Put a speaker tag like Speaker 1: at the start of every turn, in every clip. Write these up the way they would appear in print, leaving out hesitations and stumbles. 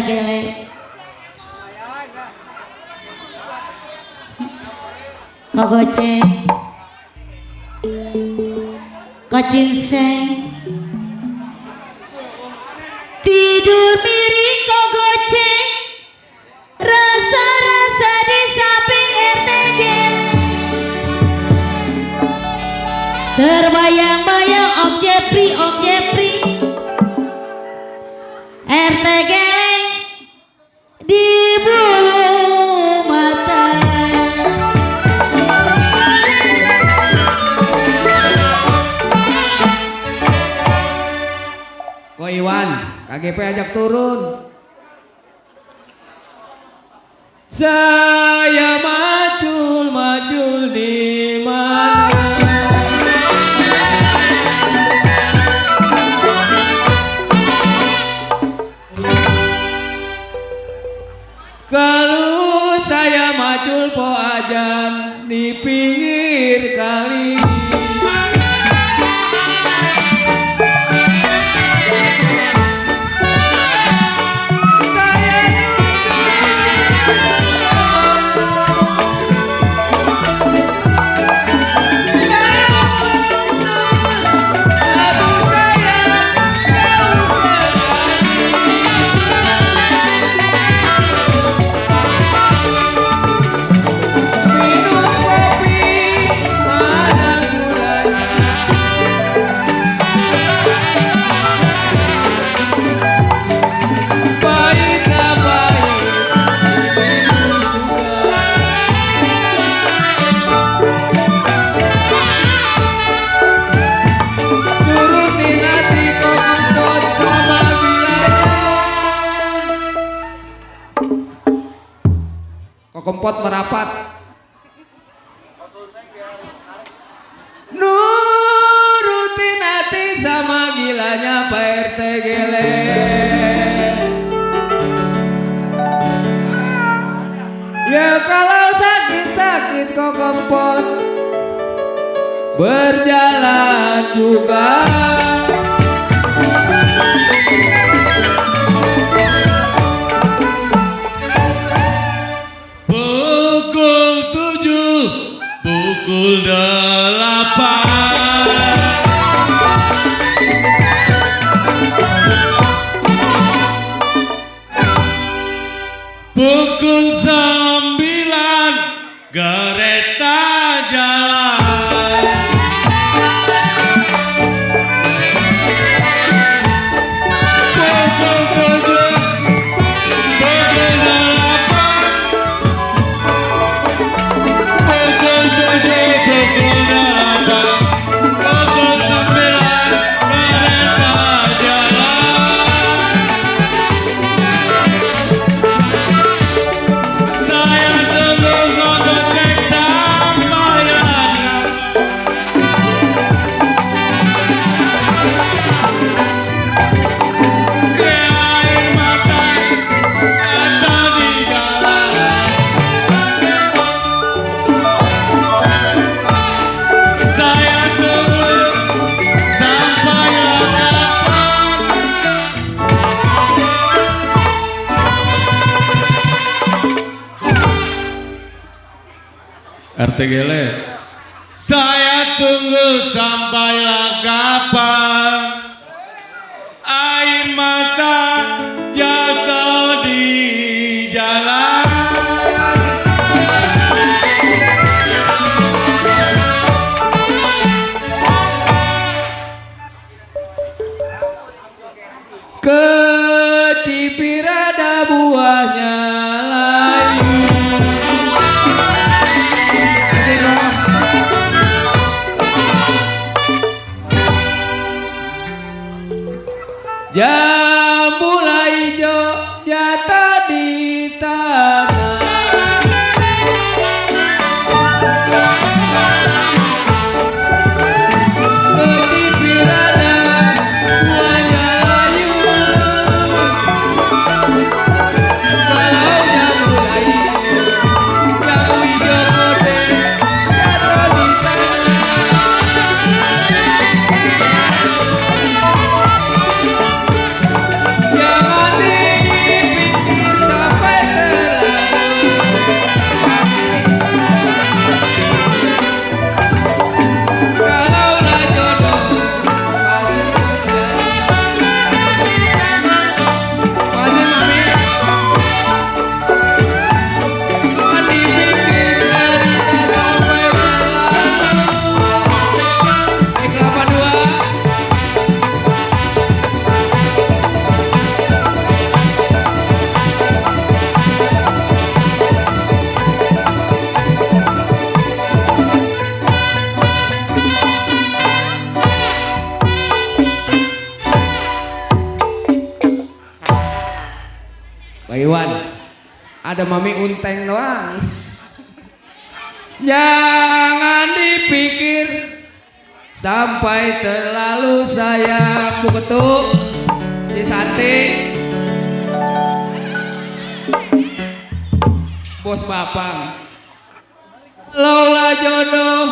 Speaker 1: gele. Kogocek kocinseng tidur miring kogocek rasa-rasa di samping RTG terbayang-bayang Om Jepri RTG di bulu mata.
Speaker 2: Ko Iwan, KGP ajak turun. Saya macul di mana? Kalau saya macul po ajan di pinggir kali. Kempot merapat nurutin hati sama gilanya Pak RT gele. Ya kalau sakit-sakit kok kempot berjalan juga.
Speaker 3: Pukul 8 pukul 9 kereta jalan. Pukul 7 pukul 8 pukul 7 pukul 8 pukul 9 kereta jalan. Saya tunggu kogocek sampai langgar. Air mata ada di jalan. Saya tunggu sampai langgar. RT Gele. Saya tunggu sampailah kapan air mata jatuh di jalan.
Speaker 2: Kecipir ada buahnya layu. Jambu hijau jatuh di tanah. Kecipir ada buahnya layu. Kalau jambu hijau gede jatuh di tanah. Jangan Pak Iwan, ada Mami Unteng doang. Jangan dipikir sampai terlalu sayang. Bu Ketuk, Cisati, Bos Bapang. Lola jodoh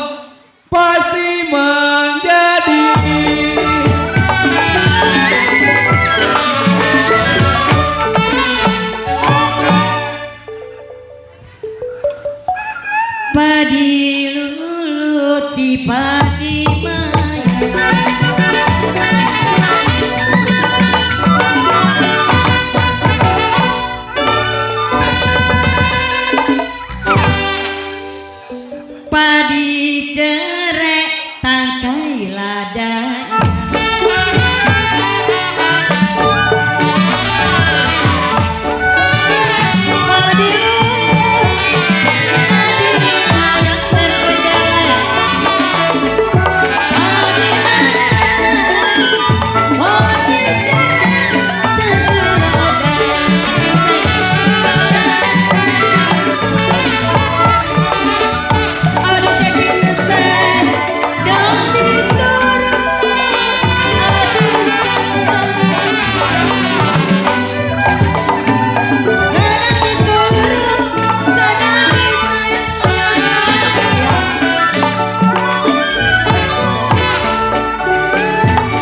Speaker 2: pasti menjadi.
Speaker 1: Padi lulu cipadi maya. Padi cerek tangkai ladanya. Padi ayam berkejalan. Padi cerek tangkai aduh jadi resep dan diturun. Sedang diturun, sedang disayang.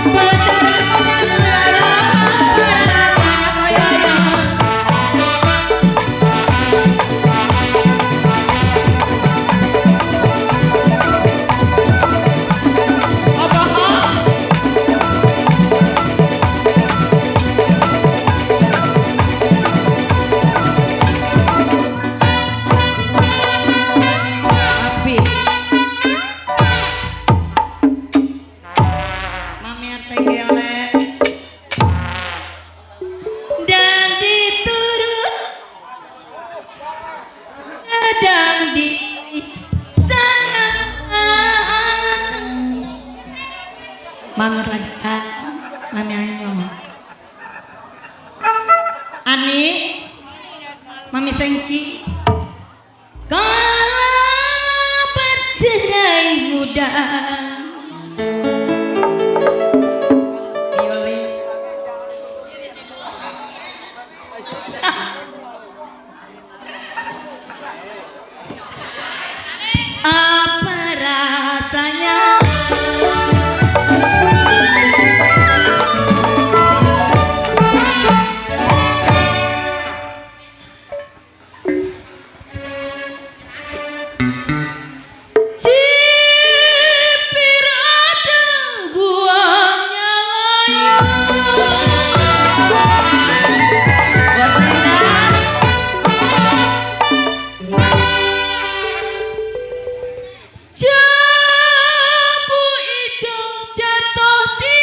Speaker 1: Pacaran mamer tegelet dan diturut kadang disayang. Mamer lagi mami anyo Ani mami Sengki kalau bercerai muda. Apa rasanya Cipirada buahnya layu. Bos Rendang jambu hijau jatuh di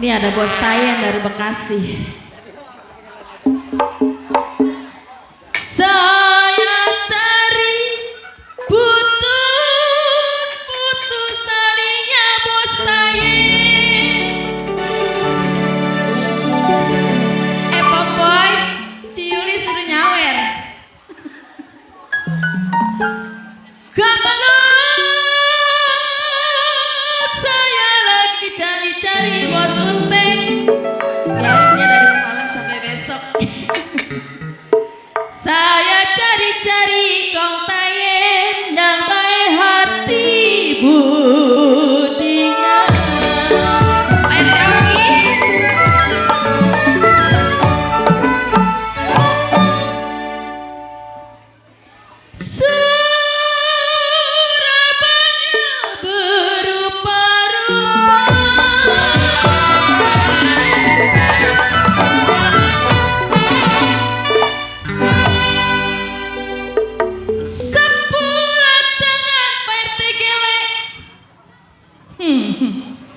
Speaker 1: Ini ada Bos Tayan dari Bekasi. Saya tari putus talinya Bos Tayan. Popoy, Ciuli suruh nyawer. besok. Saya cari-cari kong tayen yang baik hati budinya. Ayo teori. Surabaya berupa-rupa. Sepulat dengan PRT gelek.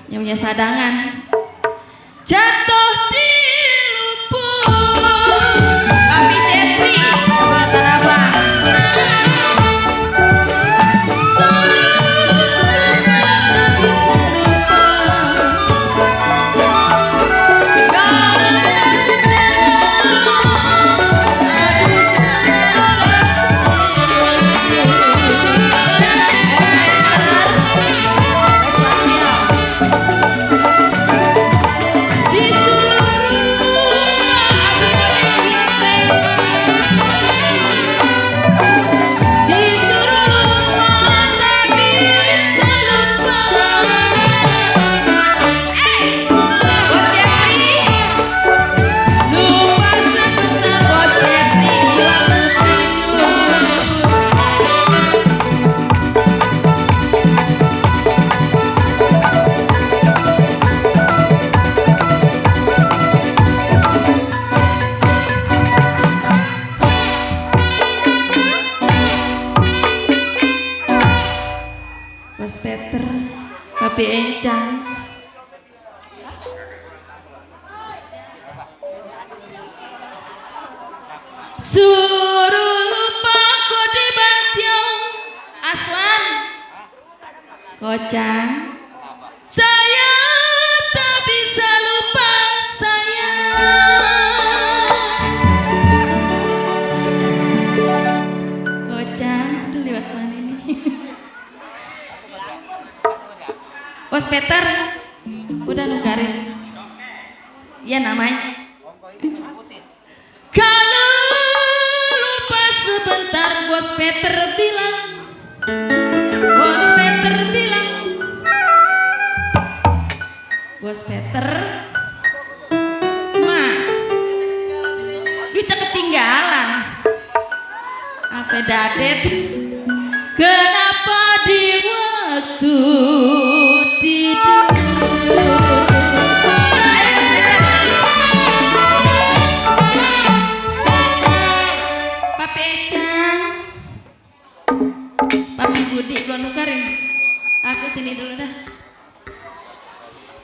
Speaker 1: Yang punya sadangan jatuh di lumpur. Papi Jeffrey punya Tanah Abang. Tak bisa lupa. Garam satu tangan, aduh di seluruh mata bisa lupa. Bos Jeffrey, lupa sebentar Bos Jeffrey, waktu tidur. Bos Peter, Papi Encang. Suruh lupa kau di Bantiong. Aswan Kocang, saya tak bisa lupa sayang. Kocang, aduh lewat mana ini. Bos Peter, udah nukarin. Iya namanya. Kalau lupa sebentar Bos Peter bilang. Bos Peter bilang. Bos Peter, Ma, duitnya ketinggalan. Apa dadet? Kenapa di waktu tidur? Papi Ecang, Papi Budi belum nukarin. Aku sini dulu dah.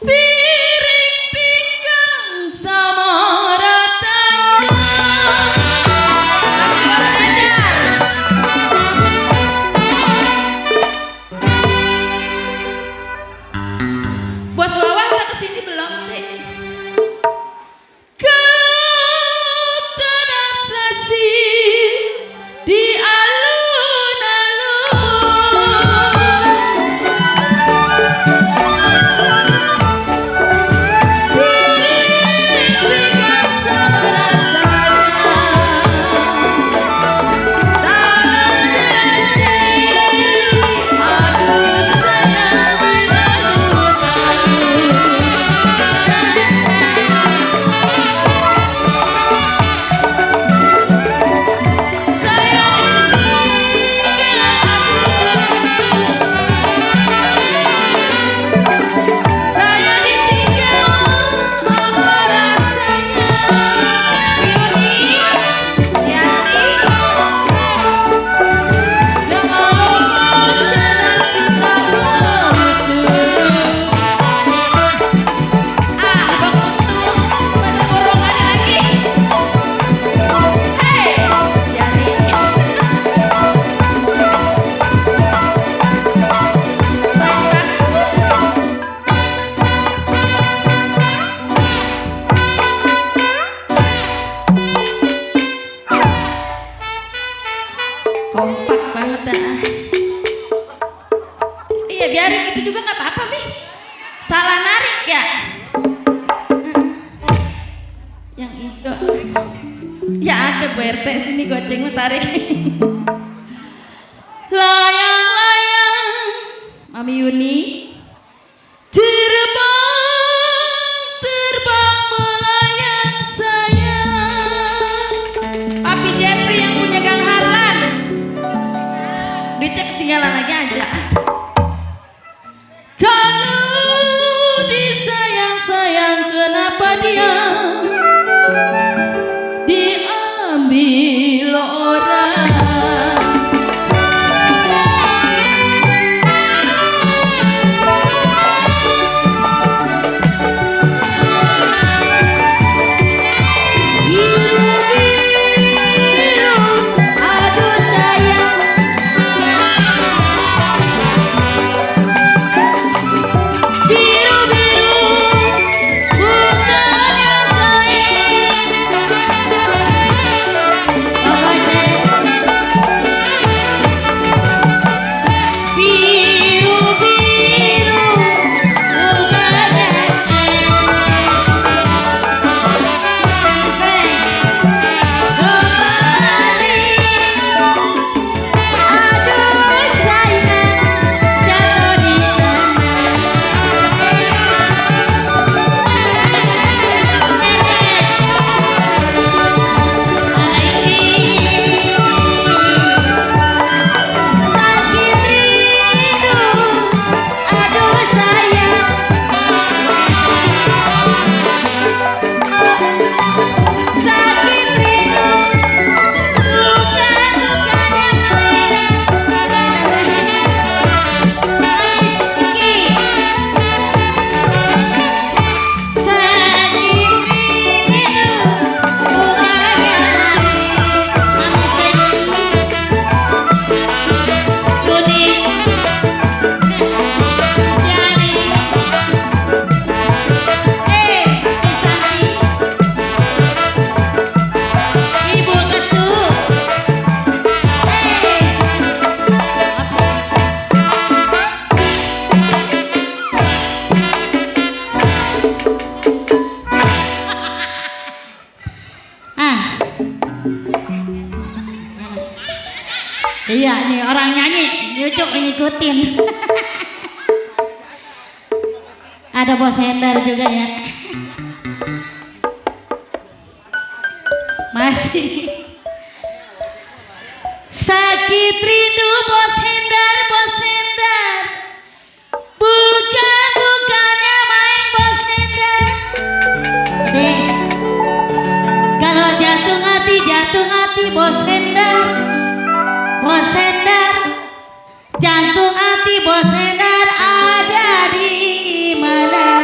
Speaker 1: Piring pinggang sama ratanya. Masih Bos Dedar. Bos Wawan udah kesini belum sih? Kau transaksi di alun-alun. Piring pinggang sama ratanya. Tangan serasi, aduh sayang di alun-alun. Saya ditinggal apa rasanya? Ciuni, Yanti, gak mau karena cinta betul. Bang Untung, pada borongannya lagi. Hei, Jani. Kompak banget dah. Iya biarin gitu juga nggak apa-apa Mi. Salah narik ya. Yang itu. Ya ada Bu RT sini goceng tarik. Layang-layang Mami Yuni terbang melayang sayang. Papi Jeffrey yang punya Gang Harlan dicek ketinggalan lagi aja. Kalau disayang-sayang kenapa dia diambil orang. Biru-biru, aduh sayang. Biru-biru, bukannya kain. Biru-biru, bukannya kembali. Aduh sayang, jatuh di sakit rindu, aduh sayang. Sakit rindu, bukan yang lain. Rizky. Sakit rindu, bukan yang lain. Mami Seki. Yuni. Jani. Kisati. Ibu Ketuk. Iya nih orang nyanyi nyucuk ngikutin. Ada Bos Hendar juga ya. Masih. Sakit rindu Bos Hendar, Bos Hendar. Bukannya main Bos Hendar. Deh. Kalau jatuh hati Bos Hendar. Bos Hendar, jantung hati Bos Hendar ada di mana?